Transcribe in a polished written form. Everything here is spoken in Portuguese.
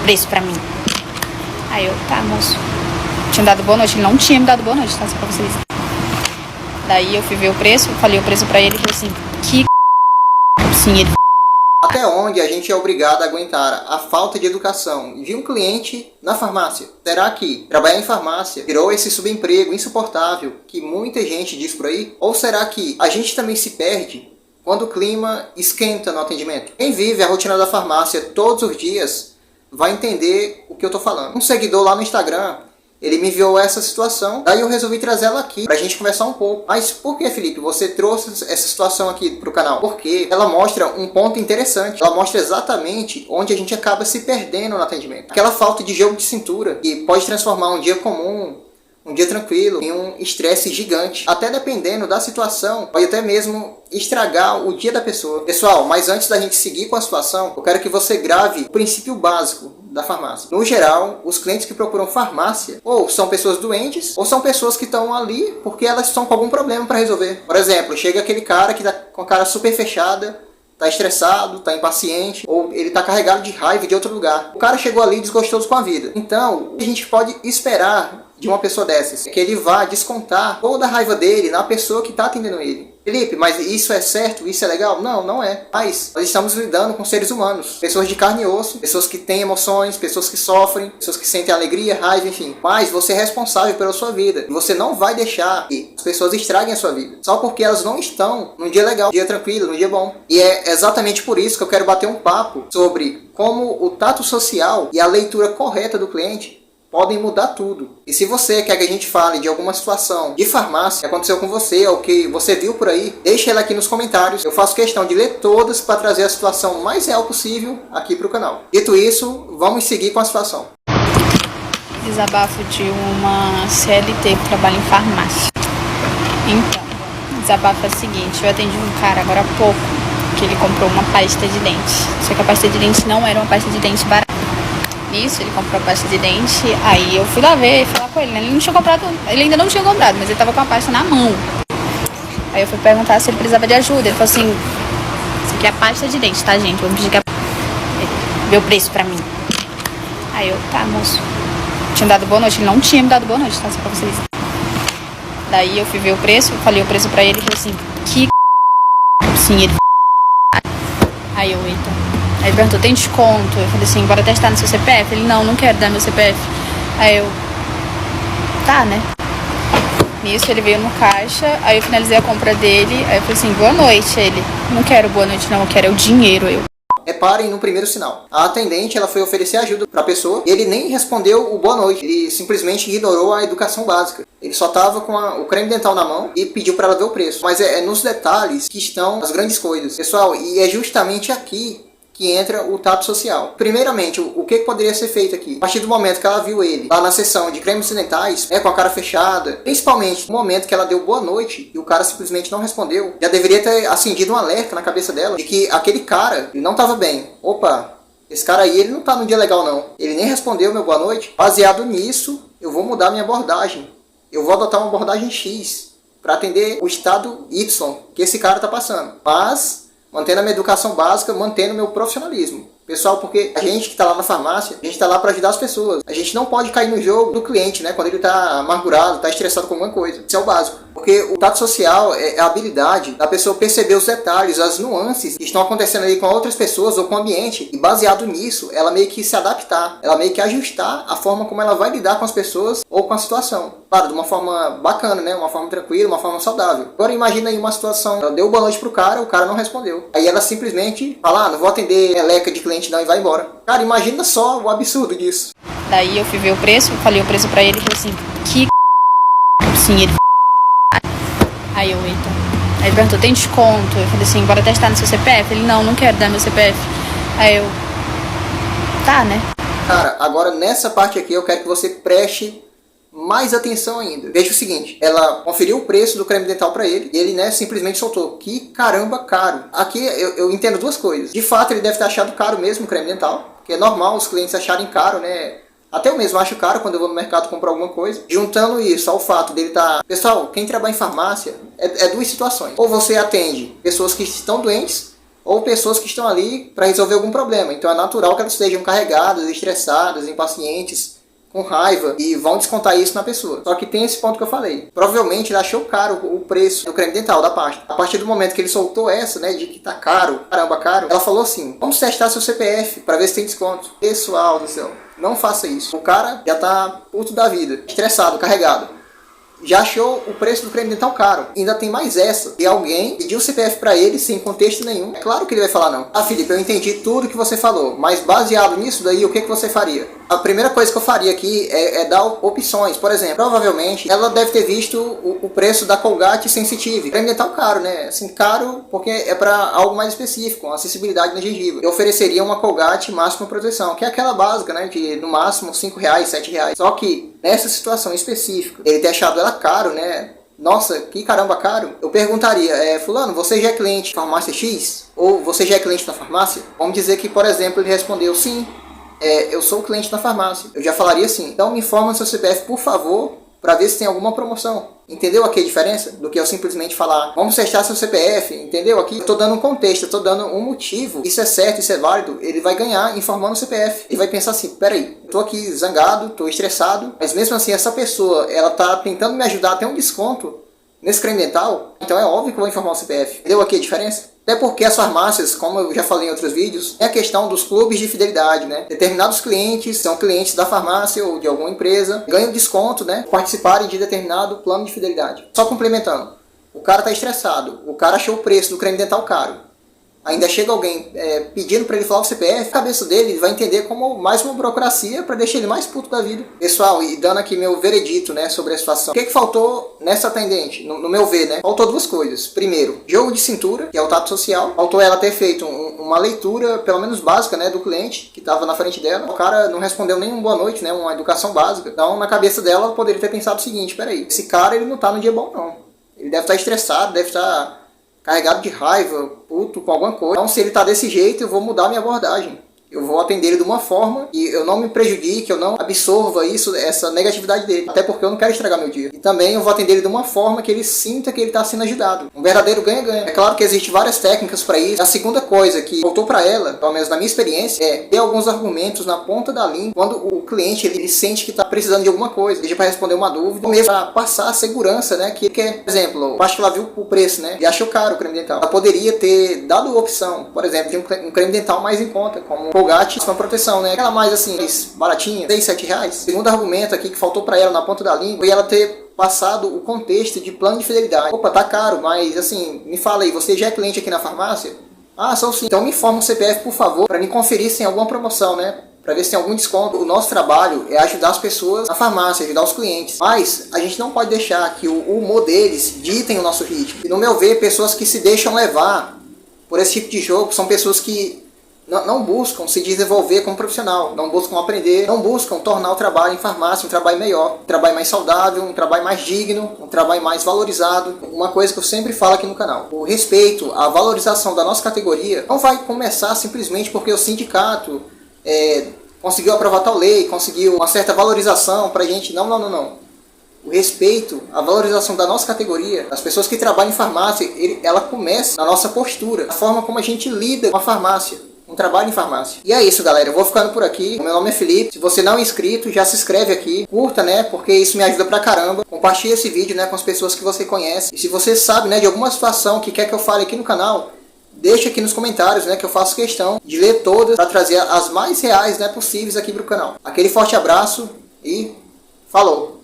preço pra mim. Aí eu, tá, moço. Tinha dado boa noite. Ele não tinha me dado boa noite, tá? Só pra vocês. Daí eu fui ver o preço, falei o preço pra ele e falei assim, que sim, ele... Até onde a gente é obrigado a aguentar a falta de educação de um cliente na farmácia? Será que trabalhar em farmácia virou esse subemprego insuportável que muita gente diz por aí? Ou será que a gente também se perde quando o clima esquenta no atendimento? Quem vive a rotina da farmácia todos os dias vai entender o que eu tô falando. Um seguidor lá no Instagram, ele me enviou essa situação, daí eu resolvi trazer ela aqui pra gente conversar um pouco. Mas por que, Felipe, você trouxe essa situação aqui pro canal? Porque ela mostra um ponto interessante. Ela mostra exatamente onde a gente acaba se perdendo no atendimento. Aquela falta de jogo de cintura que pode transformar um dia comum, um dia tranquilo, em um estresse gigante. Até dependendo da situação, pode até mesmo estragar o dia da pessoa. Pessoal, mas antes da gente seguir com a situação, eu quero que você grave o princípio básico da farmácia. No geral, os clientes que procuram farmácia ou são pessoas doentes ou são pessoas que estão ali porque elas estão com algum problema para resolver. Por exemplo, chega aquele cara que tá com a cara super fechada, tá estressado, tá impaciente, ou ele tá carregado de raiva de outro lugar. O cara chegou ali desgostoso com a vida. Então, a gente pode esperar de uma pessoa dessas que ele vá descontar toda a raiva dele na pessoa que tá atendendo ele. Felipe, mas isso é certo? Isso é legal? Não, não é. Mas nós estamos lidando com seres humanos, pessoas de carne e osso, pessoas que têm emoções, pessoas que sofrem, pessoas que sentem alegria, raiva, enfim. Mas você é responsável pela sua vida. E você não vai deixar que as pessoas estraguem a sua vida só porque elas não estão num dia legal, num dia tranquilo, num dia bom. E é exatamente por isso que eu quero bater um papo sobre como o tato social e a leitura correta do cliente podem mudar tudo. E se você quer que a gente fale de alguma situação de farmácia que aconteceu com você ou que você viu por aí, deixa ela aqui nos comentários. Eu faço questão de ler todas para trazer a situação mais real possível aqui para o canal. Dito isso, vamos seguir com a situação. Desabafo de uma CLT que trabalha em farmácia. Então, o desabafo é o seguinte, eu atendi um cara agora há pouco que ele comprou uma pasta de dente. Só que a pasta de dente não era uma pasta de dente barata. Nisso, ele comprou a pasta de dente, aí eu fui lá ver e falar com ele, né? Ele não tinha comprado, ele ainda não tinha comprado, mas ele tava com a pasta na mão. Aí eu fui perguntar se ele precisava de ajuda, ele falou assim, isso aqui é a pasta de dente, tá, gente? Vamos pedir que deu preço pra mim. Aí eu, tá, moço. Tinha dado boa noite, ele não tinha me dado boa noite, tá? Só pra vocês. Daí eu fui ver o preço, falei o preço pra ele e falei assim, que sim, ele... Aí eu, eita. Aí ele perguntou, tem desconto? Eu falei assim, bora testar no seu CPF? Ele, não quero dar meu CPF. Aí eu, tá, né? Nisso ele veio no caixa, aí eu finalizei a compra dele, aí eu falei assim, boa noite. Ele, não quero boa noite não, eu quero é o dinheiro. Eu, reparem no primeiro sinal. A atendente, ela foi oferecer ajuda para a pessoa e ele nem respondeu o boa noite. Ele simplesmente ignorou a educação básica. Ele só tava com o creme dental na mão e pediu para ela ver o preço. Mas é nos detalhes que estão as grandes coisas. Pessoal, e é justamente aqui que entra o tato social. Primeiramente, o que poderia ser feito aqui? A partir do momento que ela viu ele lá na sessão de cremes dentais, com a cara fechada, principalmente no momento que ela deu boa noite e o cara simplesmente não respondeu, já deveria ter acendido um alerta na cabeça dela de que aquele cara ele não estava bem. Opa, esse cara aí ele não tá num dia legal não. Ele nem respondeu meu boa noite. Baseado nisso, eu vou mudar minha abordagem. Eu vou adotar uma abordagem X para atender o estado Y que esse cara tá passando. Mas mantendo a minha educação básica, mantendo o meu profissionalismo. Pessoal, porque a gente que está lá na farmácia, a gente está lá para ajudar as pessoas. A gente não pode cair no jogo do cliente, né? Quando ele está amargurado, está estressado com alguma coisa. Isso é o básico. Porque o tato social é a habilidade da pessoa perceber os detalhes, as nuances que estão acontecendo ali com outras pessoas ou com o ambiente. E baseado nisso, ela meio que se adaptar. Ela meio que ajustar a forma como ela vai lidar com as pessoas ou com a situação. Claro, de uma forma bacana, né? Uma forma tranquila, uma forma saudável. Agora imagina aí uma situação, ela deu boa noite pro cara, o cara não respondeu. Aí ela simplesmente fala, não vou atender meleca de cliente não, e vai embora. Cara, imagina só o absurdo disso. Daí eu fui ver o preço, falei o preço pra ele e falei assim, que sim, ele... Aí eu, eita. Aí ele perguntou, tem desconto? Eu falei assim, bora testar no seu CPF? Ele, não quero dar meu CPF. Aí eu, tá, né? Cara, agora nessa parte aqui eu quero que você preste mais atenção ainda. Veja o seguinte, ela conferiu o preço do creme dental pra ele e ele, né, simplesmente soltou, que caramba caro. Aqui eu entendo duas coisas. De fato, ele deve ter achado caro mesmo o creme dental, porque é normal os clientes acharem caro, né? Até eu mesmo acho caro quando eu vou no mercado comprar alguma coisa. Juntando isso ao fato dele estar... Pessoal, quem trabalha em farmácia é duas situações. Ou você atende pessoas que estão doentes, ou pessoas que estão ali para resolver algum problema. Então é natural que elas estejam carregadas, estressadas, impacientes, com raiva, e vão descontar isso na pessoa. Só que tem esse ponto que eu falei. Provavelmente ele achou caro o preço do creme dental da pasta. A partir do momento que ele soltou essa, né, de que tá caro, caramba, caro, ela falou assim: vamos testar seu CPF para ver se tem desconto. Pessoal do céu, não faça isso. O cara já tá puto da vida, estressado, carregado. Já achou o preço do creme dental caro. Ainda tem mais essa. E alguém pediu o CPF pra ele sem contexto nenhum. É claro que ele vai falar não. Ah, Felipe, eu entendi tudo que você falou, mas baseado nisso daí, o que você faria? A primeira coisa que eu faria aqui é dar opções. Por exemplo, provavelmente ela deve ter visto o preço da Colgate Sensitive. Creme dental caro, né? Assim, caro porque é para algo mais específico, uma acessibilidade na gengiva. Eu ofereceria uma Colgate máxima proteção, que é aquela básica, né? De no máximo R$5, R$7. Só que nessa situação específica, ele ter achado ela caro, né? Nossa, que caramba caro. Eu perguntaria, fulano, você já é cliente da farmácia X? Ou você já é cliente da farmácia? Vamos dizer que, por exemplo, ele respondeu sim. Eu sou cliente da farmácia. Eu já falaria assim: então me informa seu CPF, por favor, para ver se tem alguma promoção. Entendeu aqui a diferença? Do que eu simplesmente falar, vamos testar seu CPF, entendeu? Aqui eu tô dando um contexto, eu tô dando um motivo. Isso é certo, isso é válido. Ele vai ganhar informando o CPF. Ele vai pensar assim: peraí, eu tô aqui zangado, tô estressado, mas mesmo assim essa pessoa, ela tá tentando me ajudar a ter um desconto nesse creme dental, então é óbvio que eu vou informar o CPF. Entendeu aqui a diferença? Até porque as farmácias, como eu já falei em outros vídeos, é a questão dos clubes de fidelidade, né? Determinados clientes são clientes da farmácia ou de alguma empresa, ganham desconto, né? Participarem de determinado plano de fidelidade. Só complementando, o cara tá estressado, o cara achou o preço do creme dental caro. Ainda chega alguém pedindo para ele falar o CPF, a cabeça dele ele vai entender como mais uma burocracia para deixar ele mais puto da vida. Pessoal, e dando aqui meu veredito, né, sobre a situação. O que faltou nessa atendente, no meu ver, né? Faltou duas coisas. Primeiro, jogo de cintura, que é o tato social. Faltou ela ter feito uma leitura, pelo menos básica, né, do cliente que estava na frente dela. O cara não respondeu nem um boa noite, né, uma educação básica. Então, na cabeça dela, ela poderia ter pensado o seguinte: peraí, esse cara ele não tá no dia bom, não. Ele deve estar estressado, deve estar carregado de raiva, puto com alguma coisa. Então, se ele tá desse jeito, eu vou mudar a minha abordagem. Eu vou atender ele de uma forma que eu não me prejudique, eu não absorva isso, essa negatividade dele. Até porque eu não quero estragar meu dia. E também eu vou atender ele de uma forma que ele sinta que ele está sendo ajudado. Um verdadeiro ganha-ganha. É claro que existem várias técnicas para isso. A segunda coisa que voltou para ela, pelo menos na minha experiência, é ter alguns argumentos na ponta da língua quando o cliente ele sente que está precisando de alguma coisa, seja para responder uma dúvida, ou mesmo para passar a segurança, né, que ele quer. Por exemplo, eu acho que ela viu o preço, né, e achou caro o creme dental. Ela poderia ter dado opção, por exemplo, de um creme dental mais em conta, como Colgate com proteção, né? Aquela mais assim, mais baratinha, R$6, R$7. Segundo argumento aqui que faltou para ela na ponta da língua, e ela ter passado o contexto de plano de fidelidade. Opa, tá caro, mas assim, me fala aí, você já é cliente aqui na farmácia? Ah, sou sim. Então me informa o CPF, por favor, para me conferir se tem alguma promoção, né? Para ver se tem algum desconto. O nosso trabalho é ajudar as pessoas na farmácia, ajudar os clientes. Mas a gente não pode deixar que o humor deles ditem o nosso ritmo. E no meu ver, pessoas que se deixam levar por esse tipo de jogo são pessoas que não buscam se desenvolver como profissional, não buscam aprender, não buscam tornar o trabalho em farmácia um trabalho melhor, um trabalho mais saudável, um trabalho mais digno, um trabalho mais valorizado. Uma coisa que eu sempre falo aqui no canal: o respeito, a valorização da nossa categoria não vai começar simplesmente porque o sindicato conseguiu aprovar tal lei, conseguiu uma certa valorização pra gente. Não. O respeito, a valorização da nossa categoria, das pessoas que trabalham em farmácia, ela começa na nossa postura, a forma como a gente lida com a farmácia. Um trabalho em farmácia. E é isso, galera. Eu vou ficando por aqui. Meu nome é Felipe. Se você não é inscrito, já se inscreve aqui. Curta, né? Porque isso me ajuda pra caramba. Compartilha esse vídeo, né, com as pessoas que você conhece. E se você sabe, né, de alguma situação que quer que eu fale aqui no canal, deixa aqui nos comentários, né, que eu faço questão de ler todas para trazer as mais reais, né, possíveis aqui pro canal. Aquele forte abraço e falou!